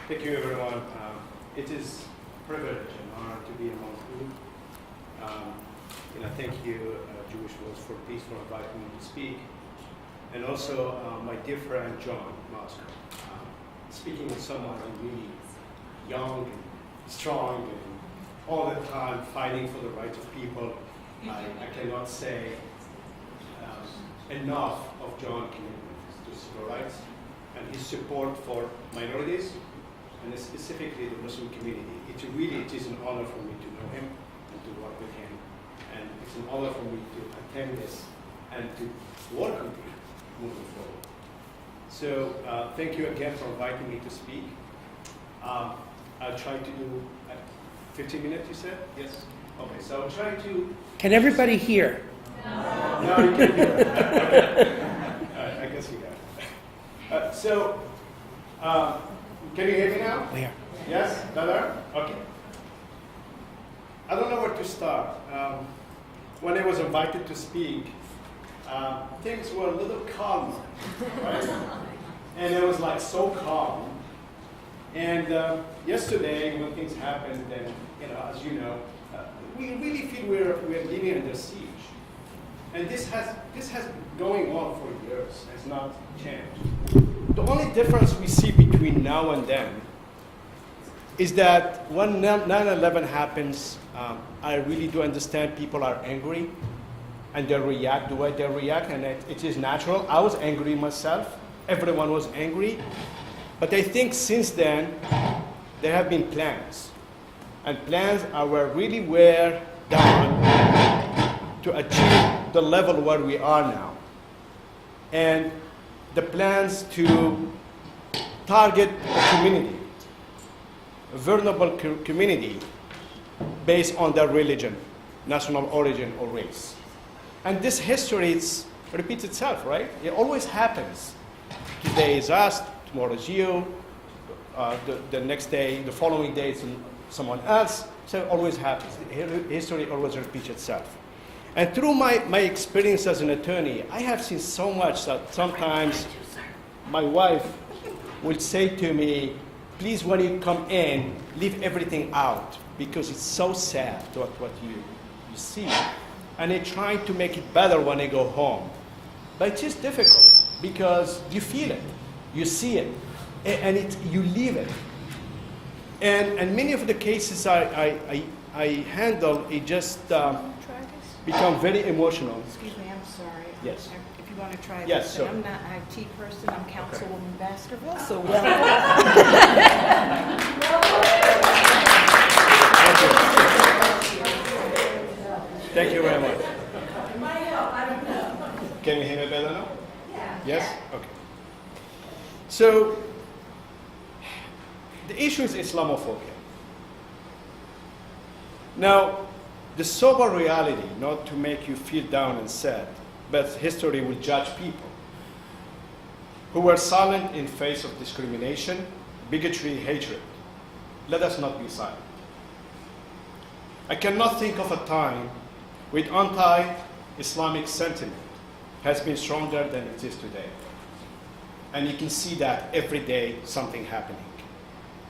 Thank you, everyone. It is a privilege and honor to be among you. Thank you, Jewish Voice for Peace, for inviting me to speak. And also my dear friend, John Moscow. Speaking with someone really young and strong and all the time fighting for the rights of people, I cannot say enough of John's commitment to civil rights and his support for minorities, and specifically the Muslim community. It is an honor for me to know him and to work with him. And it's an honor for me to attend this and to work with him moving forward. So thank you again for inviting me to speak. I'll try to do 15 minutes, you said? Yes? Okay, so I'll try to... Can everybody hear? No, you can't hear. I guess you got it. Can you hear me now? Yeah. Yes? Better? Okay. I don't know where to start. When I was invited to speak, things were a little calmer, right? And it was like so calm. And yesterday, when things happened, then, as you know, we really feel we're living under siege. And this has been going on for years. It's not changed. The only difference we see between now and then is that when 9/11 happens, I really do understand people are angry and they react the way they react, and it is natural. I was angry myself. Everyone was angry. But I think since then, there have been plans. And plans were done to achieve the level where we are now. And the plans to target a community, a vulnerable community, based on their religion, national origin, or race. And this history repeats itself, right? It always happens. Today is us, tomorrow is you, the next day, the following day is someone else. So it always happens. History always repeats itself. And through my experience as an attorney, I have seen so much that sometimes my wife will say to me, please, when you come in, leave everything out, because it's so sad what you see. And I try to make it better when I go home. But it's just difficult, because you feel it, you see it, and you live it. And many of the cases I handle, it just become very emotional. Excuse me, I'm sorry. Yes. If you want to try Yes, this, sure. I'm not an IT person, I'm Councilwoman Baskerville, so Thank you very much. Can you hear me better now? Yeah. Yes? Okay. So, the issue is Islamophobia. Now, the sober reality, not to make you feel down and sad, but history will judge people who were silent in face of discrimination, bigotry, hatred. Let us not be silent. I cannot think of a time when anti-Islamic sentiment has been stronger than it is today. And you can see that every day something happening.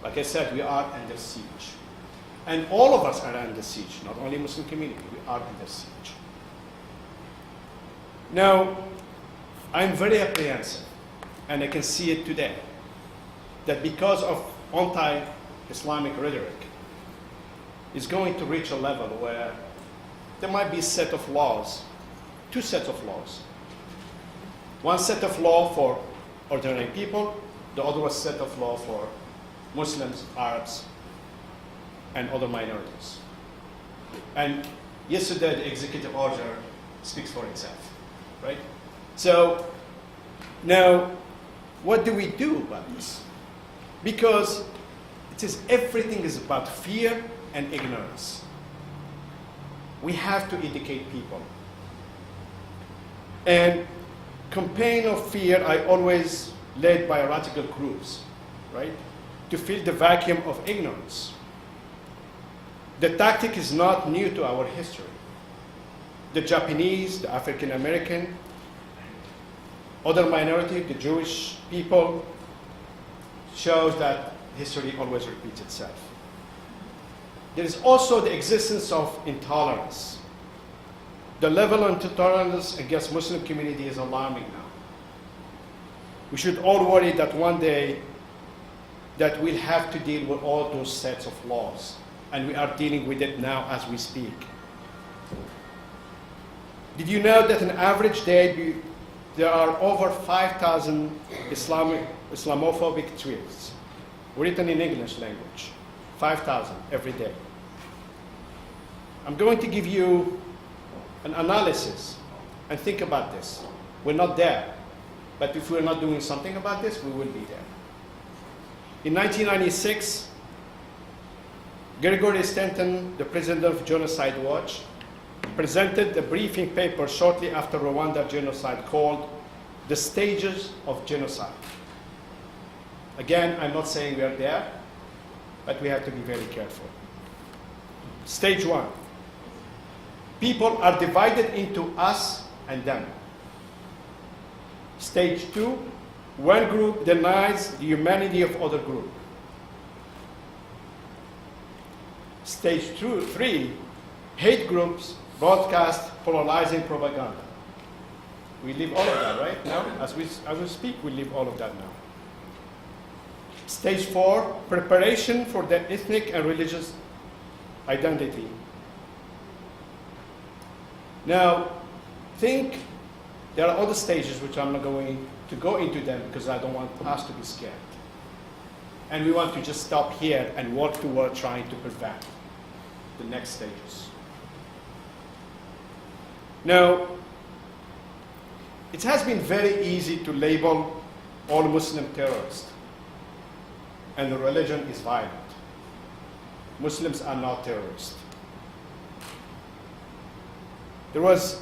Like I said, we are under siege. And all of us are under siege, not only Muslim community, we are under siege. Now, I'm very apprehensive, and I can see it today, that because of anti-Islamic rhetoric, it's going to reach a level where there might be a set of laws, two sets of laws. One set of law for ordinary people, the other set of law for Muslims, Arabs, and other minorities. And yesterday, the executive order speaks for itself, right? So now, what do we do about this? Because everything is about fear and ignorance. We have to educate people. And campaign of fear, I always led by radical groups, right? To fill the vacuum of ignorance. The tactic is not new to our history. The Japanese, the African American, other minority, the Jewish people, shows that history always repeats itself. There is also the existence of intolerance. The level of intolerance against Muslim community is alarming now. We should all worry that one day that we'll have to deal with all those sets of laws, and we are dealing with it now as we speak. Did you know that an average day there are over 5,000 Islamophobic tweets written in English language? 5,000 every day. I'm going to give you an analysis and think about this. We're not there, but if we're not doing something about this, we will be there. In 1996, Gregory Stanton, the president of Genocide Watch, presented a briefing paper shortly after Rwanda genocide called The Stages of Genocide. Again, I'm not saying we are there, but we have to be very careful. Stage 1. People are divided into us and them. Stage 2. One group denies the humanity of other group. Stage 3. Hate groups broadcast polarizing propaganda. We live all of that, right? Now, as we speak, we live all of that now. Stage 4, preparation for the ethnic and religious identity. Now, think there are other stages which I'm not going to go into them because I don't want us to be scared. And we want to just stop here and work toward trying to prevent the next stages. Now, it has been very easy to label all Muslim terrorists, and the religion is violent. Muslims are not terrorists. There was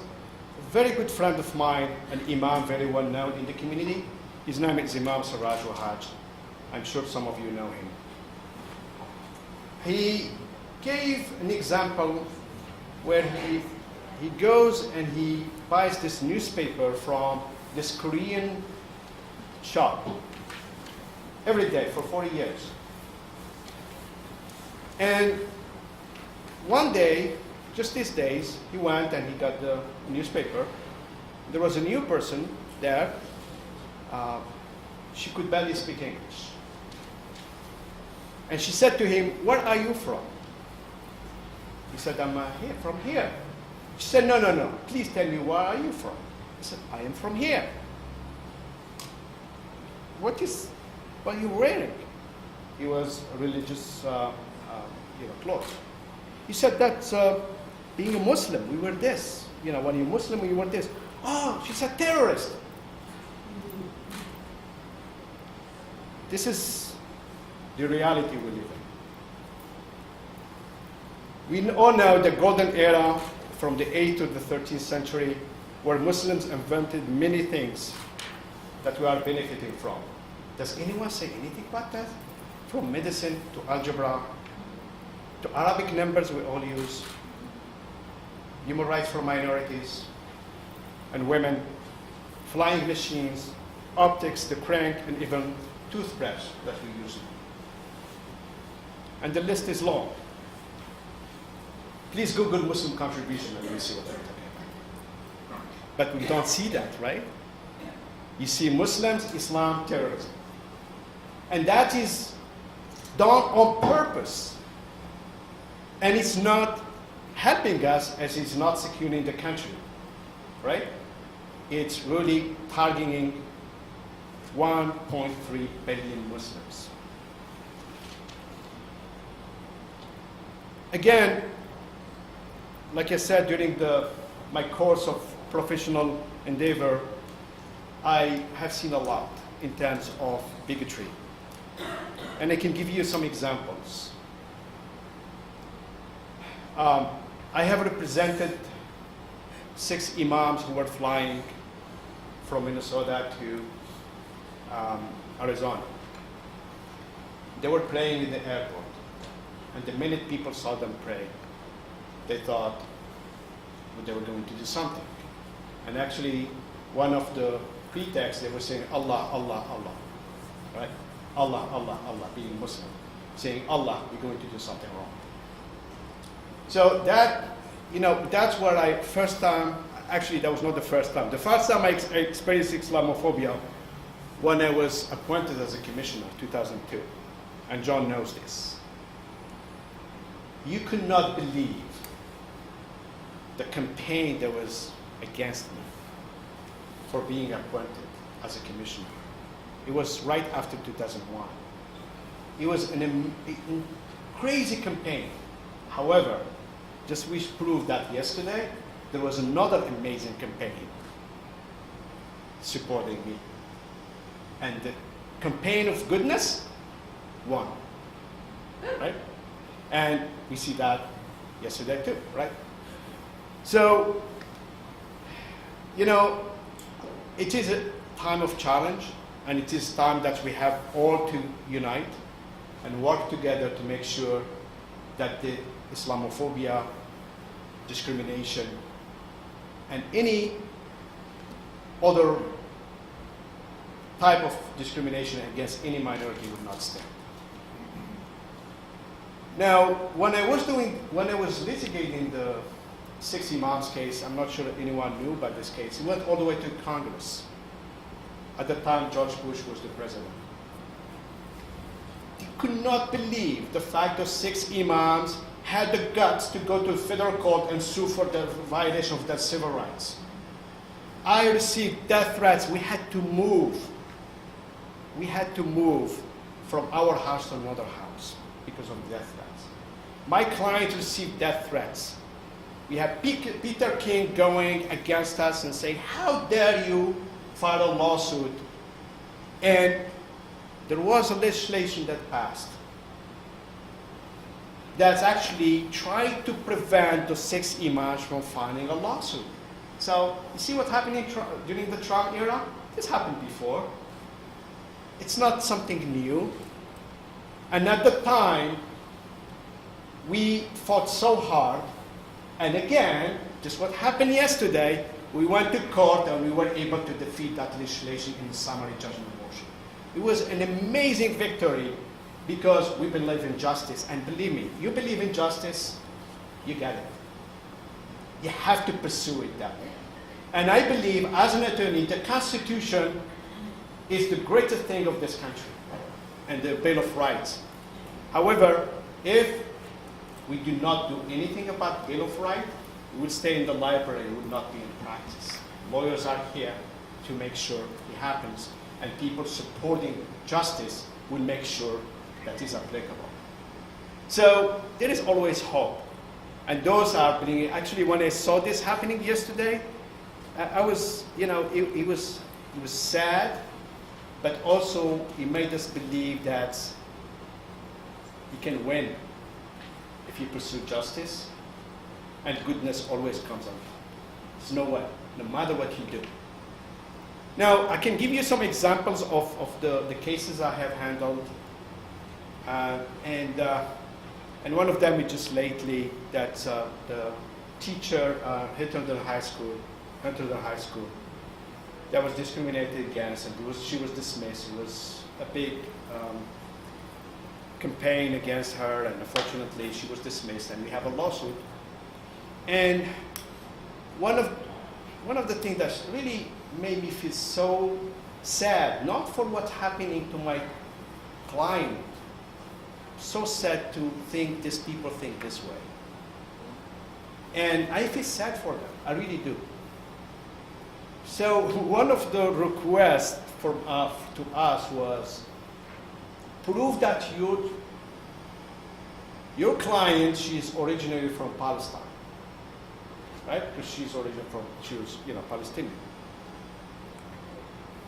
a very good friend of mine, an imam very well known in the community. His name is Imam Siraj Wahaj. I'm sure some of you know him. He gave an example where he goes and he buys this newspaper from this Korean shop every day for 40 years. And one day, just these days, he went and he got the newspaper. There was a new person there. She could barely speak English. And she said to him, "Where are you from?" He said, "I'm here, from here." She said, No. Please tell me, where are you from?" He said, "I am from here." What are you wearing? He was religious clothes. He said, "That's being a Muslim. We wear this. When you're Muslim, we wear this." "Oh," she said, "terrorist." This is the reality we live in. We all know the golden era from the 8th to the 13th century, where Muslims invented many things that we are benefiting from. Does anyone say anything about that? From medicine to algebra to Arabic numbers we all use, human rights for minorities and women, flying machines, optics, the crank, and even toothbrush that we use. And the list is long. Please Google Muslim contribution and you'll see what I'm talking about. But we don't see that, right? You see Muslims, Islam, terrorism. And that is done on purpose. And it's not helping us as it's not securing the country, right? It's really targeting 1.3 billion Muslims. Again, like I said, during my course of professional endeavor, I have seen a lot in terms of bigotry. And I can give you some examples. I have represented 6 imams who were flying from Minnesota to Arizona. They were praying in the airport. And the minute people saw them pray, they thought they were going to do something. And actually, one of the pretexts, they were saying, "Allah, Allah, Allah," right? Allah, Allah, Allah, being Muslim, saying, Allah, you're going to do something wrong. So that, that's where I first time, actually that was not the first time. The first time I experienced Islamophobia when I was appointed as a commissioner, 2002. And John knows this. You could not believe the campaign that was against me for being appointed as a commissioner. It was right after 2001. It was a crazy campaign. However, just we proved that yesterday, there was another amazing campaign supporting me. And the campaign of goodness won, right? And we see that yesterday too, right? So, it is a time of challenge, and it is time that we have all to unite and work together to make sure that the Islamophobia, discrimination, and any other type of discrimination against any minority would not stand. Now, when I was litigating the 6 Imams case, I'm not sure anyone knew about this case. It went all the way to Congress. At the time, George Bush was the president. He could not believe the fact that 6 Imams had the guts to go to the federal court and sue for the violation of their civil rights. I received death threats. We had to move. We had to move from our house to another house because of death threats. My clients received death threats. We have Peter King going against us and saying, how dare you file a lawsuit? And there was a legislation that passed that's actually trying to prevent the 6 Imams from filing a lawsuit. So you see what happened during the Trump era? This happened before. It's not something new. And at the time, we fought so hard. And again, just what happened yesterday, we went to court and we were able to defeat that legislation in summary judgment motion. It was an amazing victory because we believe in justice. And believe me, you believe in justice, you get it. You have to pursue it that way. And I believe, as an attorney, the Constitution is the greatest thing of this country and the Bill of Rights. However, if we do not do anything about Bill of Rights, it would stay in the library, it would not be in practice. Lawyers are here to make sure it happens, and people supporting justice will make sure that is applicable. So there is always hope. And those are bringing, actually when I saw this happening yesterday, I was, it was sad, but also it made us believe that you can win if you pursue justice, and goodness always comes on top. There's no way, no matter what you do. Now, I can give you some examples of the cases I have handled. And one of them is just lately that the teacher at Hunter High School, that was discriminated against, and she was dismissed. It was a big campaign against her, and unfortunately she was dismissed, and we have a lawsuit. And one of the things that really made me feel so sad, not for what's happening to my client, so sad to think these people think this way. And I feel sad for them, I really do. So one of the requests from to us was, prove that your client, she is originally from Palestine, right? Because she was Palestinian.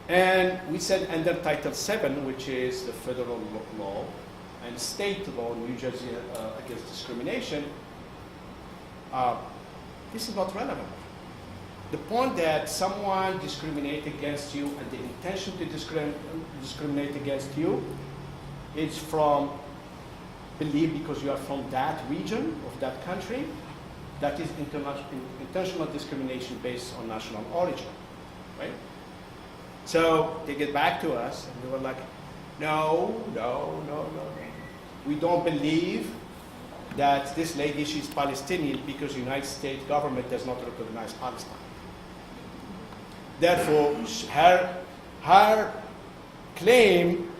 And we said under Title VII, which is the federal law, and state law in New Jersey against discrimination, this is not relevant. The point that someone discriminates against you and the intention to discriminate against you is from belief because you are from that region of that country, that is intentional discrimination based on national origin, right? So they get back to us and they were like, No. We don't believe that this lady, she's Palestinian because the United States government does not recognize Palestine. Therefore, her claim,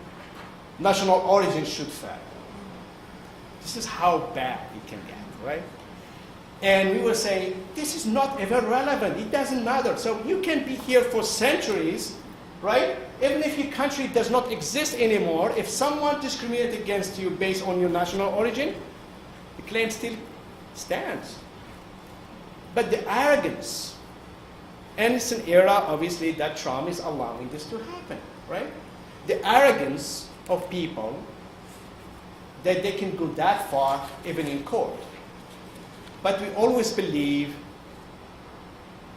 national origin should fail. This is how bad it can get, right? And we were saying, this is not ever relevant. It doesn't matter. So you can be here for centuries, right? Even if your country does not exist anymore, if someone discriminates against you based on your national origin, the claim still stands. But the arrogance, and it's an era, obviously, that Trump is allowing this to happen, right? The arrogance of people that they can go that far, even in court. But we always believe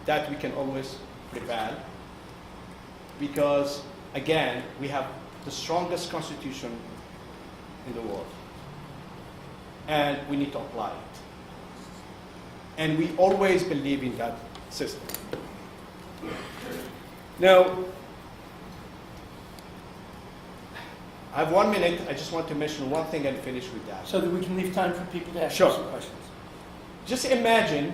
that we can always prevail because, again, we have the strongest constitution in the world. And we need to apply it. And we always believe in that system. Now, I have 1 minute. I just want to mention one thing and finish with that. So that we can leave time for people to ask Sure. some questions. Just imagine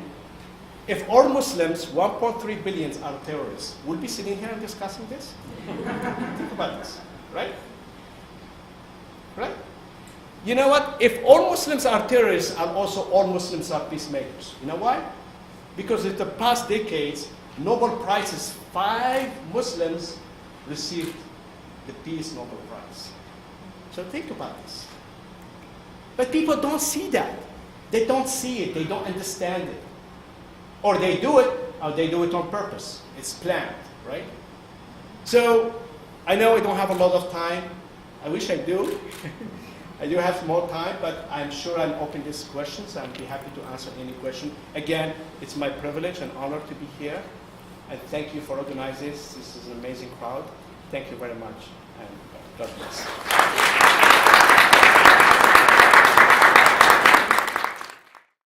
if all Muslims, 1.3 billion, are terrorists. We'll be sitting here and discussing this? Think about this, right? Right? You know what? If all Muslims are terrorists, and also all Muslims are peacemakers. You know why? Because in the past decades, Nobel Prizes, 5 Muslims received the Peace Nobel Prize. So think about this. But people don't see that. They don't see it. They don't understand it. Or they do it, or they do it on purpose. It's planned, right? So I know I don't have a lot of time. I wish I do. I do have more time, but I'm sure I'm open to questions. I'll be happy to answer any question. Again, it's my privilege and honor to be here. And thank you for organizing this. This is an amazing crowd. Thank you very much, and God bless.